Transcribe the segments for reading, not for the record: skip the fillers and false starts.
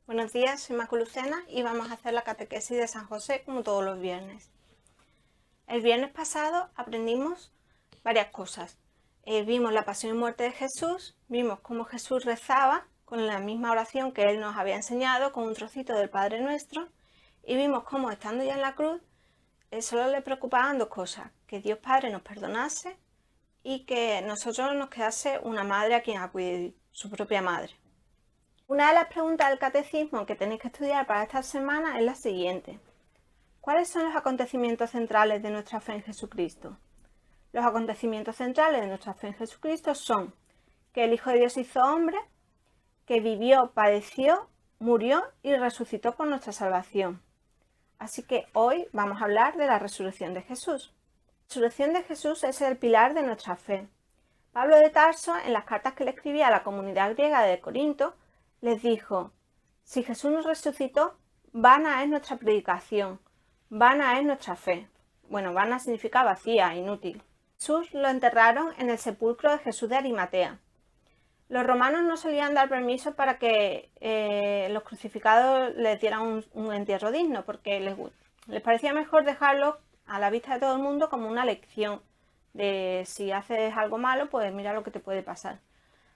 Buenos días, soy Macu Lucena y vamos a hacer la catequesis de San José como todos los viernes. El viernes pasado aprendimos varias cosas. Vimos la pasión y muerte de Jesús, vimos cómo Jesús rezaba con la misma oración que Él nos había enseñado, con un trocito del Padre Nuestro, y vimos cómo estando ya en la cruz, solo le preocupaban dos cosas: que Dios Padre nos perdonase y que nosotros nos quedase una madre a quien acudir, su propia madre. Una de las preguntas del catecismo que tenéis que estudiar para esta semana es la siguiente: ¿cuáles son los acontecimientos centrales de nuestra fe en Jesucristo? Los acontecimientos centrales de nuestra fe en Jesucristo son que el Hijo de Dios se hizo hombre, que vivió, padeció, murió y resucitó por nuestra salvación. Así que hoy vamos a hablar de la resurrección de Jesús. La resurrección de Jesús es el pilar de nuestra fe. Pablo de Tarso, en las cartas que le escribía a la comunidad griega de Corinto, les dijo: si Jesús nos resucitó, vana es nuestra predicación, vana es nuestra fe. Bueno, vana significa vacía, inútil. Jesús lo enterraron en el sepulcro de Jesús de Arimatea. Los romanos no solían dar permiso para que los crucificados les dieran un entierro digno, porque les parecía mejor dejarlo a la vista de todo el mundo como una lección de si haces algo malo, pues mira lo que te puede pasar.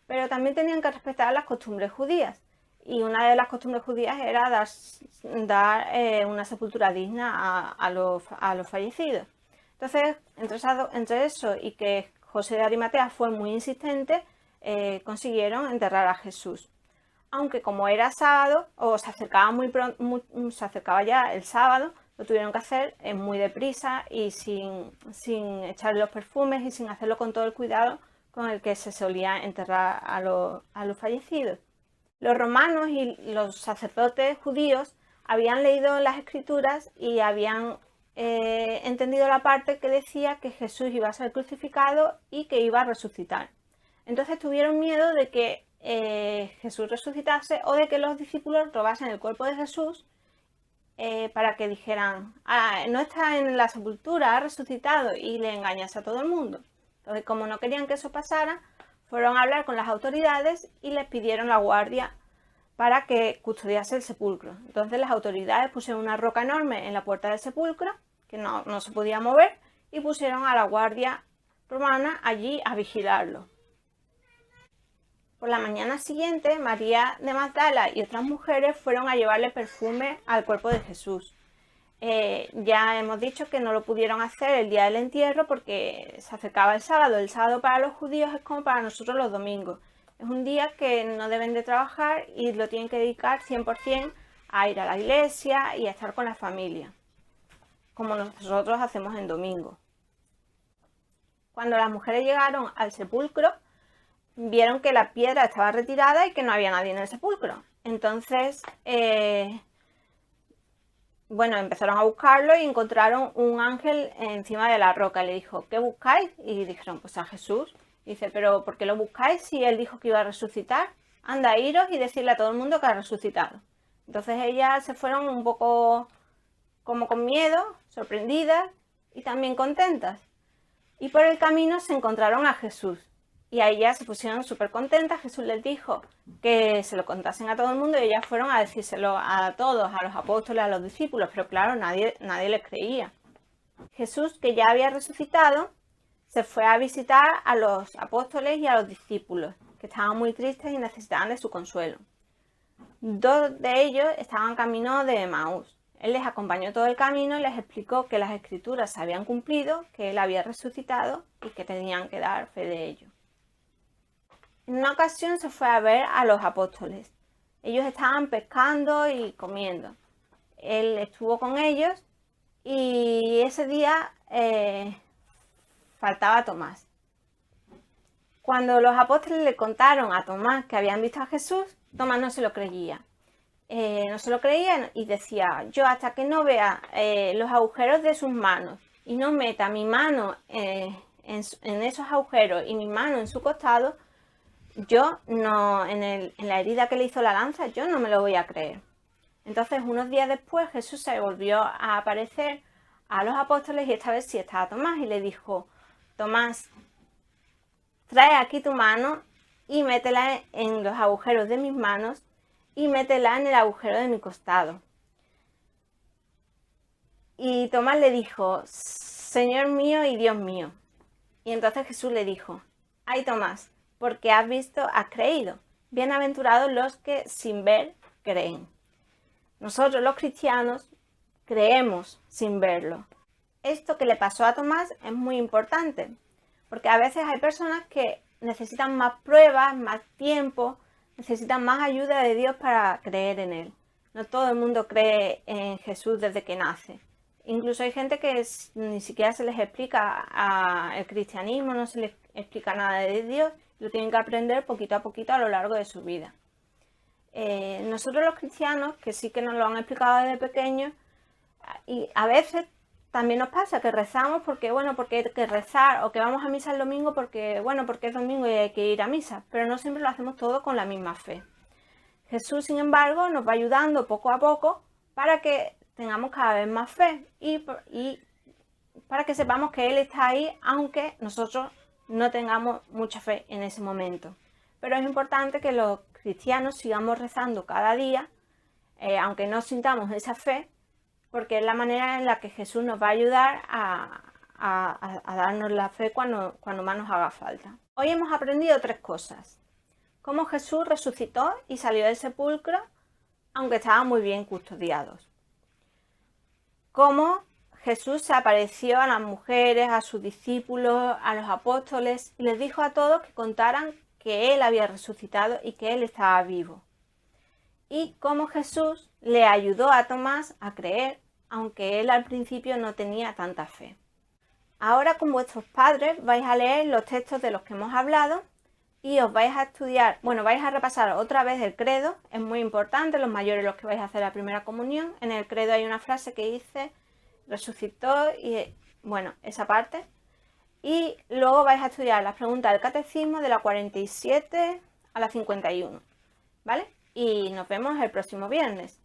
Pero también tenían que respetar las costumbres judías, y una de las costumbres judías era dar una sepultura digna a los fallecidos. Entonces, entre eso y que José de Arimatea fue muy insistente, consiguieron enterrar a Jesús. Aunque como era sábado, o se acercaba ya el sábado, lo tuvieron que hacer muy deprisa y sin echarle los perfumes y sin hacerlo con todo el cuidado con el que se solía enterrar a los fallecidos. Los romanos y los sacerdotes judíos habían leído las escrituras y habían entendido la parte que decía que Jesús iba a ser crucificado y que iba a resucitar. Entonces tuvieron miedo de que Jesús resucitase o de que los discípulos robasen el cuerpo de Jesús para que dijeran: no está en la sepultura, ha resucitado, y le engañase a todo el mundo. Entonces, como no querían que eso pasara, fueron a hablar con las autoridades y les pidieron la guardia para que custodiase el sepulcro. Entonces las autoridades pusieron una roca enorme en la puerta del sepulcro, que no se podía mover, y pusieron a la guardia romana allí a vigilarlo. Por la mañana siguiente, María de Magdala y otras mujeres fueron a llevarle perfume al cuerpo de Jesús. Ya hemos dicho que no lo pudieron hacer el día del entierro porque se acercaba el sábado. El sábado para los judíos es como para nosotros los domingos. Es un día que no deben de trabajar y lo tienen que dedicar 100% a ir a la iglesia y a estar con la familia, como nosotros hacemos en domingo. Cuando las mujeres llegaron al sepulcro, vieron que la piedra estaba retirada y que no había nadie en el sepulcro. Entonces, empezaron a buscarlo y encontraron un ángel encima de la roca. Le dijo: ¿qué buscáis? Y dijeron: pues a Jesús. Dice: ¿pero por qué lo buscáis si él dijo que iba a resucitar? Anda, iros y decirle a todo el mundo que ha resucitado. Entonces ellas se fueron un poco como con miedo, sorprendidas y también contentas. Y por el camino se encontraron a Jesús. Y a ellas se pusieron súper contentas. Jesús les dijo que se lo contasen a todo el mundo y ellas fueron a decírselo a todos, a los apóstoles, a los discípulos, pero claro, nadie les creía. Jesús, que ya había resucitado, se fue a visitar a los apóstoles y a los discípulos, que estaban muy tristes y necesitaban de su consuelo. Dos de ellos estaban camino de Emaús. Él les acompañó todo el camino y les explicó que las escrituras se habían cumplido, que él había resucitado y que tenían que dar fe de ello. En una ocasión se fue a ver a los apóstoles. Ellos estaban pescando y comiendo. Él estuvo con ellos y ese día faltaba Tomás. Cuando los apóstoles le contaron a Tomás que habían visto a Jesús, Tomás no se lo creía. Y decía: yo hasta que no vea los agujeros de sus manos y no meta mi mano en esos agujeros y mi mano en su costado, yo no, en la herida que le hizo la lanza, yo no me lo voy a creer. Entonces, unos días después, Jesús se volvió a aparecer a los apóstoles y esta vez sí estaba Tomás y le dijo: Tomás, trae aquí tu mano y métela en los agujeros de mis manos y métela en el agujero de mi costado. Y Tomás le dijo, Señor mío y Dios mío. Y entonces Jesús le dijo, ay Tomás, porque has visto, has creído. Bienaventurados los que sin ver creen. Nosotros los cristianos creemos sin verlo. Esto que le pasó a Tomás es muy importante, porque a veces hay personas que necesitan más pruebas, más tiempo, necesitan más ayuda de Dios para creer en Él. No todo el mundo cree en Jesús desde que nace. Incluso hay gente que ni siquiera se les explica el cristianismo, no se les explica nada de Dios, lo tienen que aprender poquito a poquito a lo largo de su vida. Nosotros los cristianos, que sí que nos lo han explicado desde pequeños, y a veces también nos pasa que rezamos porque hay que rezar, o que vamos a misa el domingo porque es domingo y hay que ir a misa, pero no siempre lo hacemos todo con la misma fe. Jesús, sin embargo, nos va ayudando poco a poco para que tengamos cada vez más fe y para que sepamos que Él está ahí, aunque nosotros no tengamos mucha fe en ese momento. Pero es importante que los cristianos sigamos rezando cada día, aunque no sintamos esa fe, porque es la manera en la que Jesús nos va a ayudar a darnos la fe cuando más nos haga falta. Hoy hemos aprendido 3 cosas. Cómo Jesús resucitó y salió del sepulcro, aunque estaban muy bien custodiados. Cómo Jesús se apareció a las mujeres, a sus discípulos, a los apóstoles, y les dijo a todos que contaran que Él había resucitado y que Él estaba vivo. Y cómo Jesús le ayudó a Tomás a creer, aunque él al principio no tenía tanta fe. Ahora con vuestros padres vais a leer los textos de los que hemos hablado y os vais a estudiar, vais a repasar otra vez el credo, es muy importante, los mayores los que vais a hacer la primera comunión. En el credo hay una frase que dice, resucitó, y esa parte. Y luego vais a estudiar las preguntas del catecismo de la 47 a la 51, ¿vale? Y nos vemos el próximo viernes.